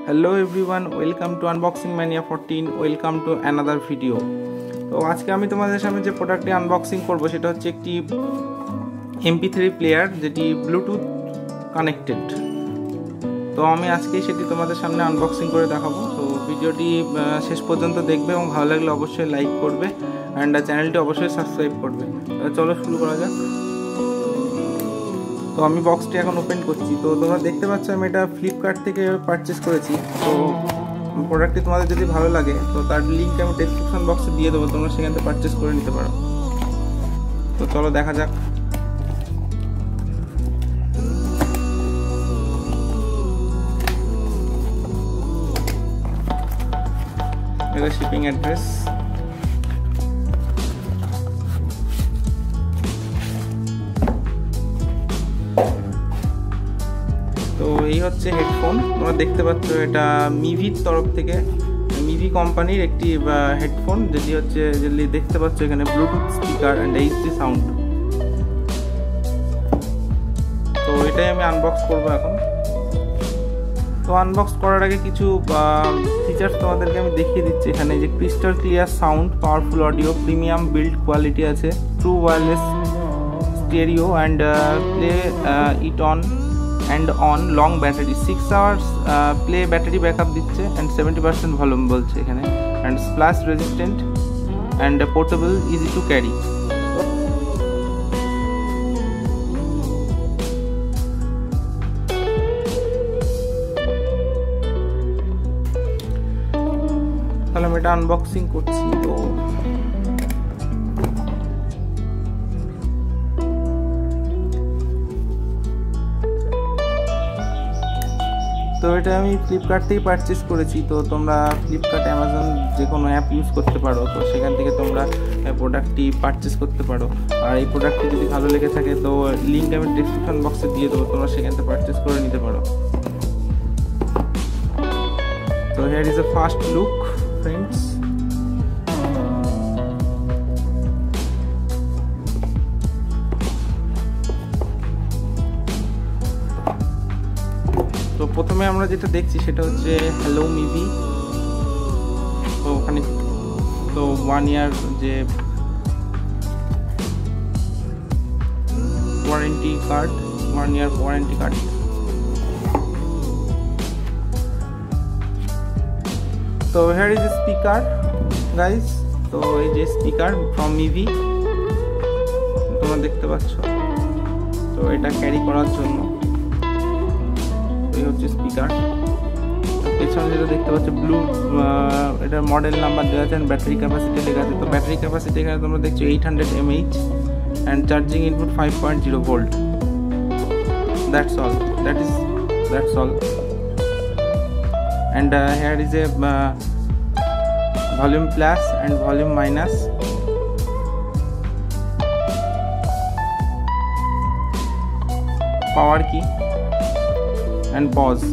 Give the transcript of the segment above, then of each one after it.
Hello everyone welcome to unboxing mania 14 welcome to another video. तो आज के आमी तुम्हारे सामने जो प्रोडक्ट अनबॉक्सिंग करब सेटा होच्छे एकटी MP3 player jetty Bluetooth connected. तो आमी आज के सेटी तुम्हारे सामने अनबॉक्सिंग करे देखाबो। तो भिडियोटी शेष पर्यन्त देखबे एबं भालो लागले अवश्यई लाइक करबे एंड चैनलटी अवश्यई सबस्क्राइब करबे। चलो शुरू करा जाक। तो आमी बक्सटी एखन ओपेन करছি। तो তোমরা দেখতে পাচ্ছ আমি এটা ফ্লিপকার্ট থেকে পারচেজ করেছি। তো প্রোডাক্টটি তোমাদের যদি ভালো লাগে তো তার লিংক আমি ডেসক্রিপশন বক্সে দিয়ে দেব, তোমরা সেখান থেকে পারচেজ করে নিতে পারো। তো চলো দেখা যাক। এটা শিপিং অ্যাড্রেস। তো এই হচ্ছে হেডফোন। তোমরা দেখতে পাচ্ছ এটা মিভির তরফ থেকে, মিভি কোম্পানির একটি হেডফোন, যেটি হচ্ছে যেটি দেখতে পাচ্ছ এখানে Bluetooth speaker and HD sound. তো এটাই আমি আনবক্স করব এখন। তো আনবক্স করার আগে কিছু ফিচার্স তোমাদেরকে আমি দেখিয়ে দিচ্ছি। এখানে যে crystal clear sound, powerful audio, premium build quality আছে, true wireless stereo and play it on and on long battery 6 hours play battery backup দিচ্ছে and 70% ভলিউম বলছে এখানে, and splash resistant and portable, easy to carry। তাহলে আমি এটা unboxing করছি। তো এটা আমি ফ্লিপকার্ট থেকে পারচেজ করেছি। তো তোমরা ফ্লিপকার্ট, অ্যামাজন যে কোনো অ্যাপ ইউজ করতে পারো। তো সেখান থেকে তোমরা প্রোডাক্টটি পারচেজ করতে পারো। আর এই প্রোডাক্টটি যদি ভালো লেগে থাকে তো লিঙ্ক আমি ডেসক্রিপশন বক্সে দিয়ে দেবো, তোমরা সেখান থেকে পারচেজ করে নিতে পারো। তো here is A first look friends. তো প্রথমে আমরা যেটা দেখছি সেটা হচ্ছে হ্যালো মিভি। তো ওখানে তো 1 ইয়ার যে warranty card, 1 year warranty card. তো here is a speaker guys. তো এই যে স্পিকার ফ্রম মিভি তোমরা দেখতে পাচ্ছ। তো এটা ক্যারি করার জন্য এই হচ্ছে স্পিকার। পেছনে যেটা দেখতে পাচ্ছ ব্লু, এটার মডেল নাম্বার দেওয়া আছে, ব্যাটারি ক্যাপাসিটি লেখা আছে। তো ব্যাটারি ক্যাপাসিটি এখানে তোমরা দেখছো 800 mAh and charging input 5.0 volt. That's all, that's all. And here is a volume plus and volume minus. Power key and pause।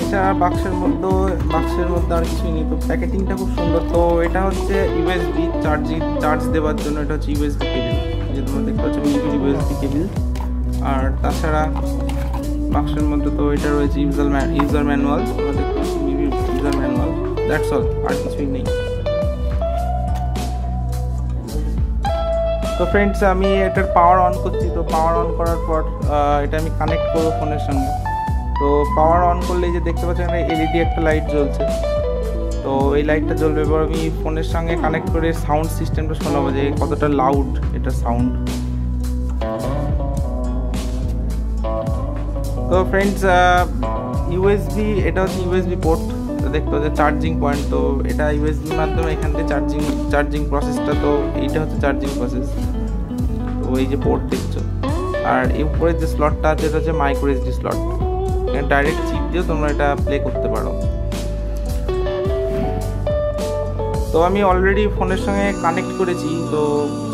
এটা বাক্সের মধ্যে আর কিছুই নেই। তো প্যাকেটিংটা খুব সুন্দর। তো এটা হচ্ছে ইউএসবি চার্জ দেওয়ার জন্য, এটা হচ্ছে ইউএসবি কেবল, যে তোমরা দেখতে পাচ্ছ ইউএসবি কেবল। আর তাছাড়া বাক্সের মধ্যে তো এটা রয়েছে ইউজার ম্যানুয়াল, তোমরা দেখতে পাচ্ছ ইউজার ম্যানুয়াল। দ্যাটস অল, আর কিছুই নেই। তো ফ্রেন্ডস আমি এটার পাওয়ার অন করছি। তো পাওয়ার অন করার পর এটা আমি কানেক্ট করবো ফোনের সঙ্গে। তো পাওয়ার অন করলে যে দেখতে পাচ্ছি এখানে এলইডি একটা লাইট জ্বলছে। তো এই লাইটটা জ্বলবে। এবার আমি ফোনের সঙ্গে কানেক্ট করে সাউন্ড সিস্টেমটা শোনাবো যে কতটা লাউড এটা সাউন্ড। তো ফ্রেন্ডস ইউএসবি, এটা হচ্ছে ইউএসবি পোর্ট। তো দেখতে পাচ্ছ চার্জিং পয়েন্ট। তো এটা ইউএসবির মাধ্যমে এখান থেকে চার্জিং প্রসেসটা। তো এইটা হচ্ছে চার্জিং প্রসেস। তো এই যে পোর্ট দেখছো। আর এর উপরে যে স্লটটা আছে এটা হচ্ছে মাইক্রো এসডি স্লট। এখানে ডাইরেক্ট চিপ দিয়েও তোমরা এটা প্লে করতে পারো। তো আমি অলরেডি ফোনের সঙ্গে কানেক্ট করেছি। তো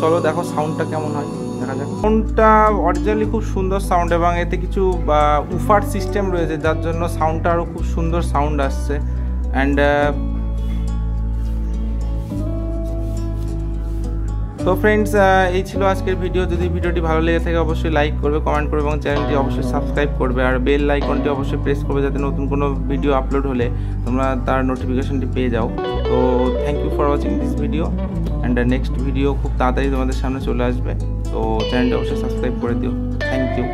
চলো দেখো সাউন্ডটা কেমন হয়। দেখা যাক। সাউন্ডটা অরিজিনালি খুব সুন্দর সাউন্ড এবং এতে কিছু উফার সিস্টেম রয়েছে যার জন্য সাউন্ডটা আরও খুব সুন্দর সাউন্ড আসছে। অ্যান্ড তো ফ্রেন্ডস, এই ছিল আজকের ভিডিও। যদি ভিডিওটি ভালো লেগে থাকে অবশ্যই লাইক করবে, কমেন্ট করবে এবং চ্যানেলটি অবশ্যই সাবস্ক্রাইব করবে, আর বেল আইকনটি অবশ্যই প্রেস করবে যাতে নতুন কোনো ভিডিও আপলোড হলে তোমরা তার নোটিফিকেশনটি পেয়ে যাও। তো thank you for watching this video, and next video খুব তাড়াতাড়ি তোমাদের সামনে চলে আসবে। তো চ্যানেলটি অবশ্যই সাবস্ক্রাইব করে দিও। Thank you.